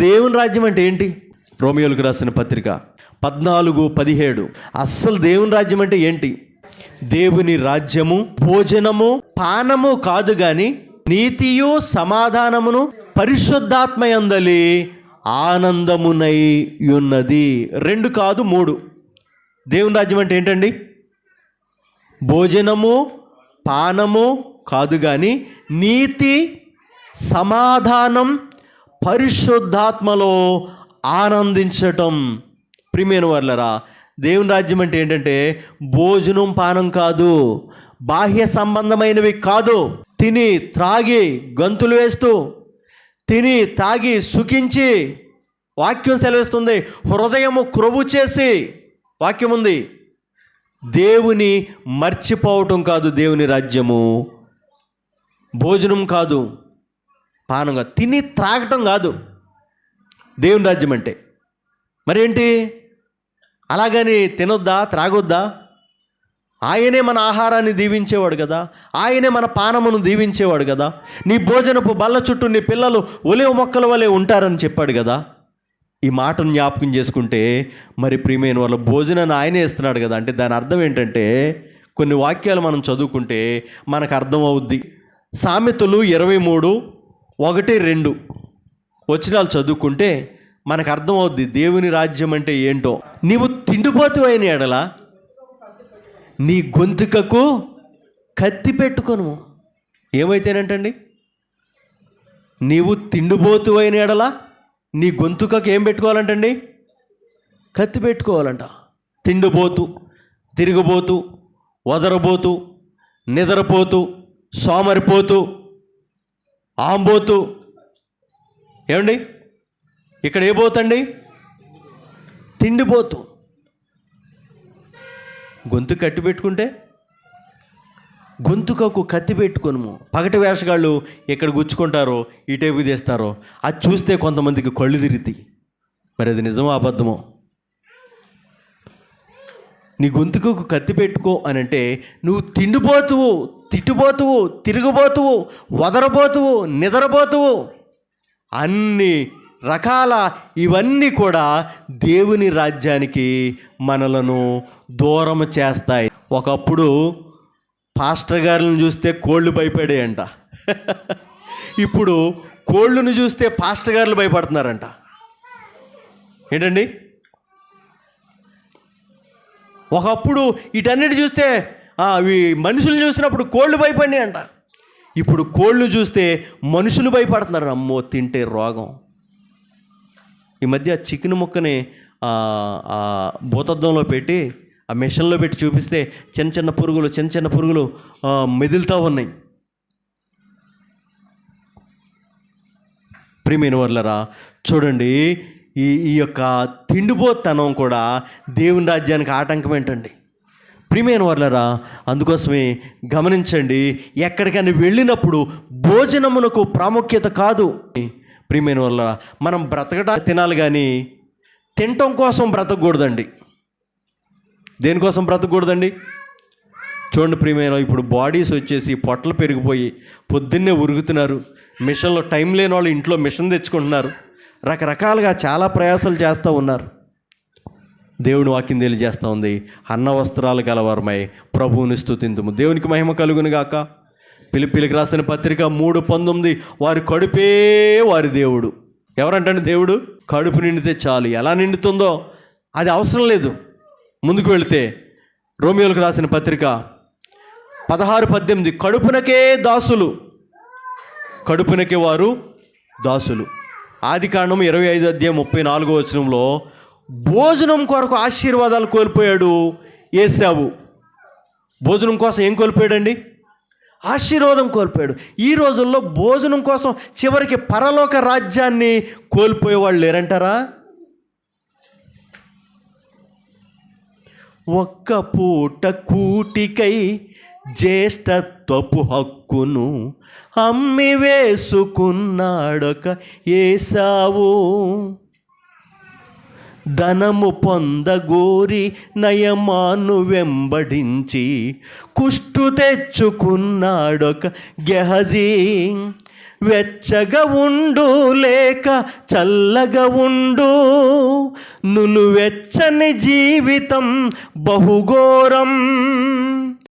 దేవుని రాజ్యం అంటే ఏంటి? రోమియోలకు రాసిన పత్రిక 14:17. అస్సలు దేవుని రాజ్యం అంటే ఏంటి? దేవుని రాజ్యము భోజనము పానము కాదు గాని నీతియు సమాధానమును పరిశుద్ధాత్మయందలి ఆనందమునై ఉన్నది. 2 కాదు 3. దేవుని రాజ్యం అంటే ఏంటండి? భోజనము పానము కాదు కానీ నీతి సమాధానం పరిశుద్ధాత్మలో ఆనందించటం. ప్రియమైన వారలారా, దేవుని రాజ్యం అంటే ఏంటంటే భోజనం పానం కాదు, బాహ్య సంబంధమైనవి కాదు. తిని త్రాగి గంతులు వేస్తూ, తిని తాగి సుఖించి, వాక్యం సెలవిస్తుంది, హృదయము క్రొవ్వు చేసి, వాక్యం ఉంది. దేవుని మర్చిపోవటం కాదు దేవుని రాజ్యము. భోజనం కాదు, పానం కాదు, తిని త్రాగటం కాదు దేవుని రాజ్యం అంటే. మరేంటి? అలాగని తినొద్దా, త్రాగొద్దా? ఆయనే మన ఆహారాన్ని దీవించేవాడు కదా, ఆయనే మన పానమును దీవించేవాడు కదా. నీ భోజనపు బల్ల చుట్టూ నీ పిల్లలు ఒలివ మొక్కల వలె ఉంటారని చెప్పాడు కదా. ఈ మాటను జ్ఞాపకం చేసుకుంటే మరి ప్రియమైన వాళ్ళ భోజనాన్ని ఆయనే ఇస్తున్నాడు కదా. అంటే దాని అర్థం ఏంటంటే కొన్ని వాక్యాలు మనం చదువుకుంటే మనకు అర్థం అవుద్ది. సామెతలు 23:1-2 వచనాలు చదువుకుంటే మనకు అర్థం అవుద్ది దేవుని రాజ్యం అంటే ఏంటో. నీవు తిండిపోతు అయిన ఎడల నీ గొంతుకకు కత్తి పెట్టుకొను. ఏమైతేనంటండి? నీవు తిండిపోతు అయిన ఎడల నీ గొంతుకకు ఏం పెట్టుకోవాలంటండి? కత్తి పెట్టుకోవాలంట. తిండిపోతూ, తిరిగిపోతూ, వదరబోతూ, నిద్రపోతూ, సోమరిపోతూ, ఆంబోతూ. ఏమండి? ఇక్కడ ఏ పోతండి? తిండిపోతూ. గొంతు కట్టి పెట్టుకుంటే గొంతుకకు కత్తి పెట్టుకొనుము. పగటి వేషగాళ్ళు ఎక్కడ గుచ్చుకుంటారో ఈ టైపు తీస్తారో అది చూస్తే కొంతమందికి కళ్ళు తిరుగుతాయి. మరి అది నిజమో అబద్ధమో? నీ గొంతుకకు కత్తి పెట్టుకో అని అంటే నువ్వు తిండిపోతువు, తిట్టుపోతువు, తిరిగిపోతువు, వదరబోతువు, నిద్రపోతువు, అన్ని రకాల ఇవన్నీ కూడా దేవుని రాజ్యానికి మనలను దూరం చేస్తాయి. ఒకప్పుడు పాస్టర్ గారిని చూస్తే కోళ్ళు భయపడేయంట. ఇప్పుడు కోళ్ళను చూస్తే పాస్టర్ గారులు భయపడుతున్నారంట. ఏంటండి? ఒకప్పుడు వీటన్నిటి చూస్తే అవి మనుషులు చూసినప్పుడు కోళ్ళు భయపడినాయి అంట. ఇప్పుడు కోళ్ళు చూస్తే మనుషులు భయపడుతున్నారు. అమ్మో తింటే రోగం. ఈ మధ్య చికెన్ ముక్కని భూతద్దంలో పెట్టి ఆ మిషన్లో పెట్టి చూపిస్తే చిన్న చిన్న పురుగులు మెదులుతూ ఉన్నాయి. ప్రియమైన వాళ్ళరా, చూడండి, ఈ యొక్క తిండిపోతనం కూడా దేవుని రాజ్యానికి ఆటంకం ఏంటండి? ప్రియమైన వాళ్ళరా, అందుకోసమే గమనించండి, ఎక్కడికైనా వెళ్ళినప్పుడు భోజనమునకు ప్రాముఖ్యత కాదు. ప్రియమైన వాళ్ళరా, మనం బ్రతకడా తినాలి కానీ తినటం కోసం బ్రతకూడదండి. దేనికోసం బ్రతకూడదండి? చూడండి ప్రియమైన, ఇప్పుడు బాడీస్ వచ్చేసి పొట్టలు పెరిగిపోయి పొద్దున్నే ఉరుగుతున్నారు. మిషన్లో టైం లేని వాళ్ళు ఇంట్లో మిషన్ తెచ్చుకుంటున్నారు. రకరకాలుగా చాలా ప్రయాసాలు చేస్తూ ఉన్నారు. దేవుని వాక్యం తెలియజేస్తూ ఉంది, అన్న వస్త్రాలు గలవారమై ప్రభువుని స్తుతింతుము. దేవునికి మహిమ కలుగును గాక. ఫిలిప్పీలకు రాసిన పత్రిక 3:19, వారి కడుపే వారి దేవుడు. ఎవరంటే దేవుడు కడుపు నిండితే చాలు. ఎలా నిండుతుందో అది అవసరం లేదు. ముందుకు వెళితే రోమియోలకు రాసిన పత్రిక 16:18, కడుపునకే దాసులు, కడుపునకే వారు దాసులు. ఆదికాండం 25:34 భోజనం కొరకు ఆశీర్వాదాలు కోల్పోయాడు ఏశావు. భోజనం కోసం ఏం కోల్పోయాడండి? ఆశీర్వాదం కోల్పోయాడు. ఈ రోజుల్లో భోజనం కోసం చివరికి పరలోక రాజ్యాన్ని కోల్పోయే వాళ్ళు లేరంటారా? ఒక్క పూట కూటికై జ్యేష్ఠత్వపు హక్కును అమ్మి వేసుకున్నాడొక ఏశావు. ధనము పొందగోరి నయమాను వెంబడించి కుష్టు తెచ్చుకున్నాడొక గెహజీ. వెచ్చగా ఉండు లేక చల్లగా ఉండు, నులువెచ్చని జీవితం బహుఘోరం.